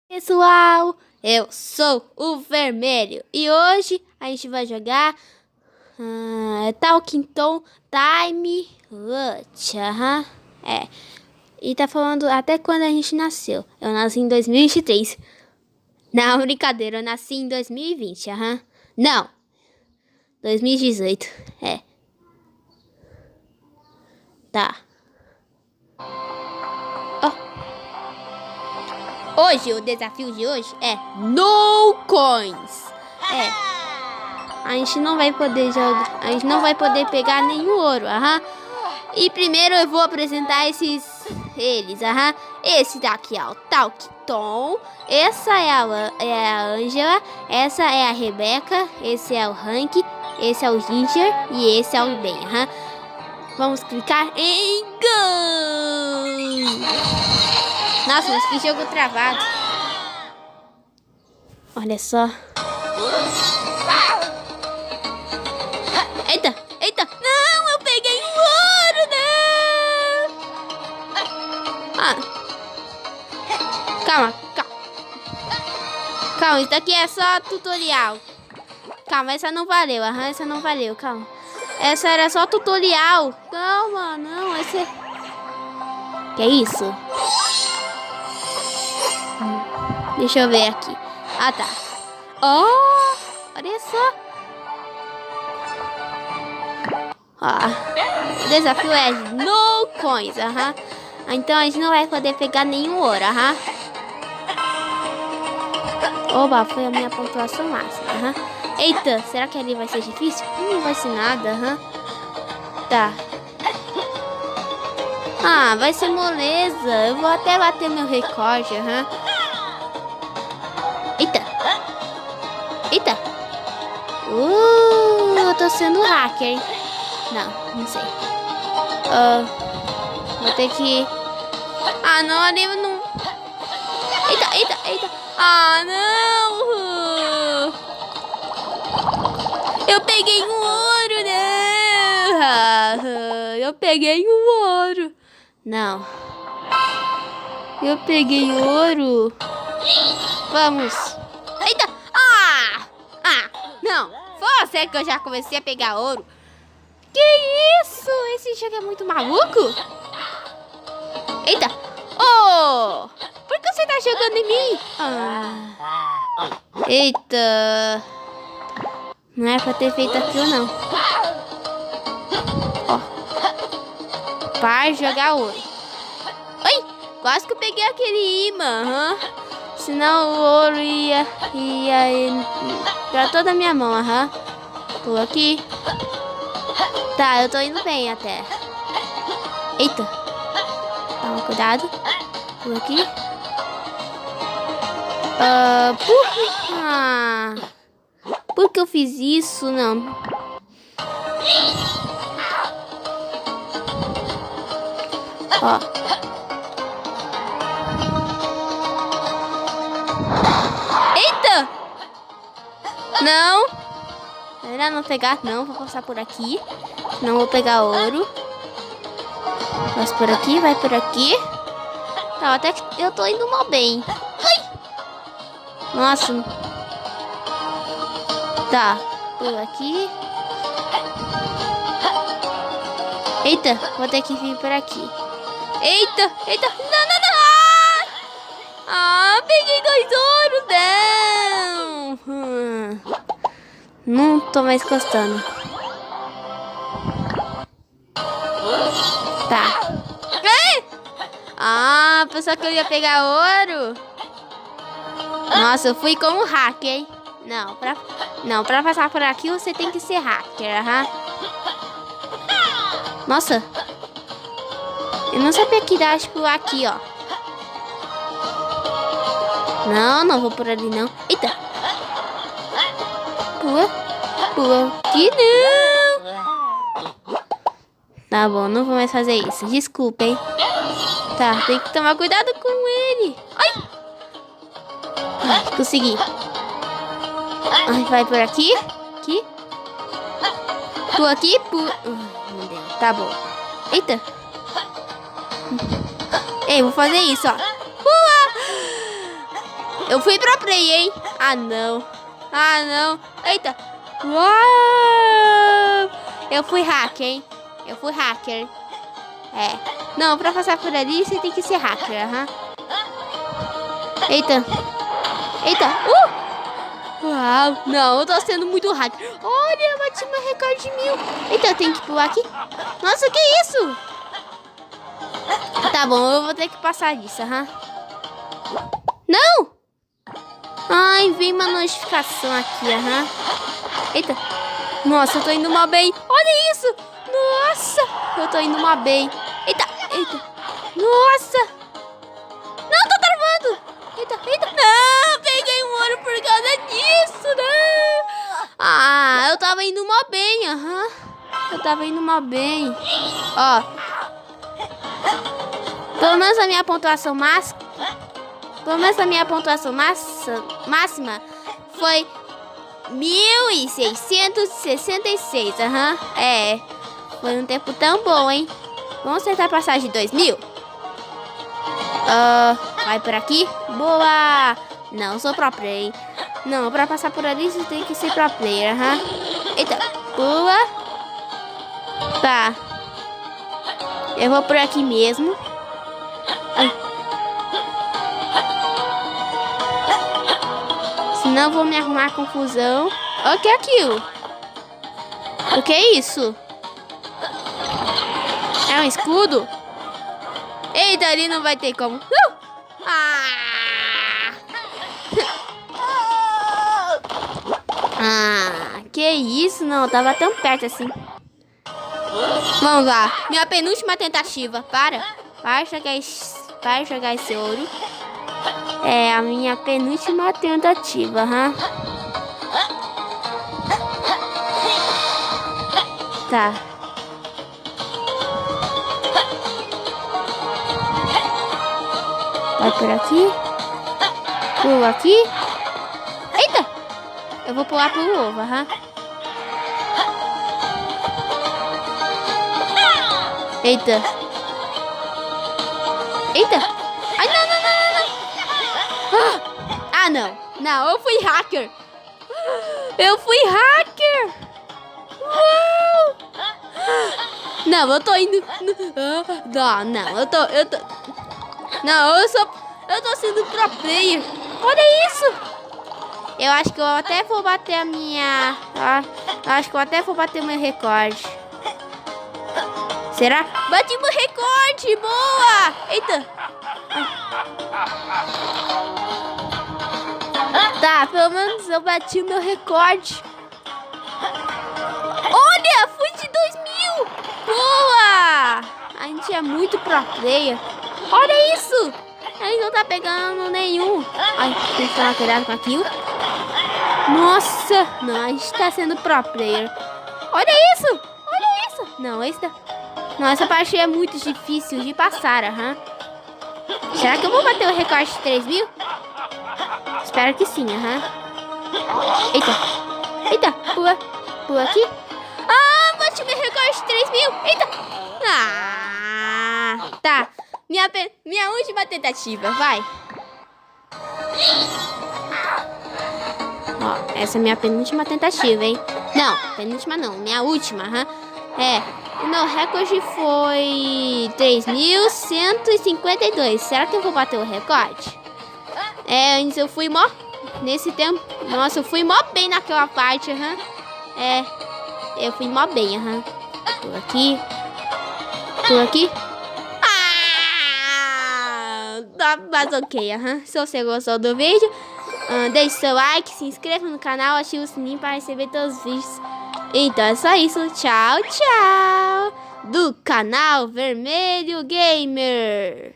Pessoal, eu sou o Vermelho e hoje a gente vai jogar Talking Tom Time Lunch. E tá falando até quando a gente nasceu. Eu nasci em 2023. Não, brincadeira, eu nasci em 2020. Não, 2018. Tá. Hoje, o desafio de hoje é No Coins. A gente não vai poder jogar, a gente não vai poder pegar nenhum ouro, E primeiro eu vou apresentar eles, Esse daqui é o Talking Tom, essa é a Angela, essa é a Rebeca, esse é o Hank, esse é o Ginger e esse é o Ben, Vamos clicar em Go! Nossa, mas que jogo travado. Olha só. Eita, eita. Não, eu peguei um ouro, não. Calma. Calma, isso daqui é só tutorial. Calma, essa não valeu. Essa não valeu, calma. Essa era só tutorial. Calma, não, esse... Que é isso? Deixa eu ver aqui. Tá. Olha só. O desafio é No Coins, Então a gente não vai poder pegar nenhum ouro, Oba, foi a minha pontuação máxima, Eita, será que ali vai ser difícil? Não vai ser nada, Tá. Vai ser moleza. Eu vou até bater meu recorde, Eita. Eu tô sendo hacker, hein? Não sei. Vou ter que... não, ali não... Eita. Não! Eu peguei um ouro, né? Eu peguei um ouro. Não. Eu peguei ouro. Vamos. Eita! Não. Foi sério que eu já comecei a pegar ouro. Que isso? Esse jogo é muito maluco. Eita! Por que você tá jogando em mim? Eita! Não é pra ter feito aquilo, não. Para jogar ouro. Ai! Quase que eu peguei aquele imã, Senão o ouro ia pra toda a minha mão, Pula aqui. Tá, eu tô indo bem até. Eita. Toma cuidado. Pula aqui. Por que eu fiz isso? Não. Eita! Não. Melhor não pegar, não. Vou passar por aqui. Não vou pegar ouro. Passa por aqui, vai por aqui. Tá, até que eu tô indo mal bem. Ai! Nossa. Tá, pula aqui. Eita, vou ter que vir por aqui. Eita. Não. Peguei 2 ouros, não. Não tô mais gostando. Tá. Pensou que eu ia pegar ouro? Nossa, eu fui como hacker, hein? Não, pra passar por aqui você tem que ser hacker, Nossa. Eu não sabia que dá, tipo, aqui, ó. Não vou por ali, não. Eita. Pula. Aqui não. Tá bom, não vou mais fazer isso. Desculpa, hein. Tá, tem que tomar cuidado com ele. Ai, consegui. Vai por aqui. Pula aqui. Meu Deus, tá bom. Eita. Ei, vou fazer isso, ó. Pula! Eu fui pro play, hein? Ah, não. Ah, não. Eita. Uau! Eu fui hacker, hein? Eu fui hacker. É. Não, pra passar por ali, você tem que ser hacker, aham. Eita. Eita. Uau. Não, eu tô sendo muito hacker. Olha, eu bati meu recorde de 1000. Eita, eu tenho que pular aqui. Nossa, que isso? Tá bom, eu vou ter que passar disso, aham. Não! Ai, veio uma notificação aqui, aham. Eita. Nossa, eu tô indo mal bem. Olha isso. Nossa, eu tô indo mal bem. Eita, eita. Nossa. Não, tô travando. Eita, eita. Não, peguei um ouro por causa disso, não. Ah, eu tava indo mal bem, aham. Eu tava indo mal bem. Ó. Pelo menos a minha pontuação máxima. Pelo menos a minha pontuação máxima foi 1666, aham. É, foi um tempo tão bom, hein? Vamos tentar passar de 2000? Vai por aqui. Boa! Não, eu sou pro player. Não, pra passar por ali você tem que ser pro player, aham. Eita, boa. Tá. Eu vou por aqui mesmo. Ai. Senão eu vou me arrumar confusão. O que é aquilo? O que é isso? É um escudo? Eita, ali não vai ter como. Que isso? Não, eu tava tão perto assim. Vamos lá. Minha penúltima tentativa. Para jogar esse ouro. É a minha penúltima tentativa, aham. Tá. Vai por aqui. Pula aqui. Eita! Eu vou pular pro ovo, aham. Eita. Eita. Ai, não. Ah, não. Não, eu fui hacker. Eu fui hacker. Uau. Não, eu tô indo. Não, eu tô. Não, eu tô sendo pro player. Olha isso. Eu acho que eu até vou bater a minha. Acho que eu até vou bater o meu recorde. Será? Bati meu recorde! Boa! Eita! Tá, pelo menos eu bati o meu recorde. Olha! Fui de 2000! Boa! A gente é muito pro player. Olha isso! A gente não tá pegando nenhum. Ai, tem que tomar cuidado com aquilo. Nossa! Não, a gente tá sendo pro player. Olha isso! Olha isso! Não, esse tá... Não, essa parte é muito difícil de passar, aham. Será que eu vou bater o recorde de 3000? Espero que sim, aham. Eita. Eita, pula aqui. Ah, bati meu recorde de 3000. Eita. Ah, tá. Minha última tentativa, vai. Ó, essa é minha penúltima tentativa, hein? Não, penúltima não, minha última, aham. É. O meu recorde foi 3.152. Será que eu vou bater o recorde? É, antes eu fui mó... Nesse tempo... Nossa, eu fui mó bem naquela parte, aham. É, eu fui mó bem, aham. Por aqui. Por aqui. Tá, mas ok, aham. Se você gostou do vídeo, deixe seu like, se inscreva no canal, ative o sininho para receber todos os vídeos. Então é só isso, tchau, tchau, do canal Vermelho Gamer.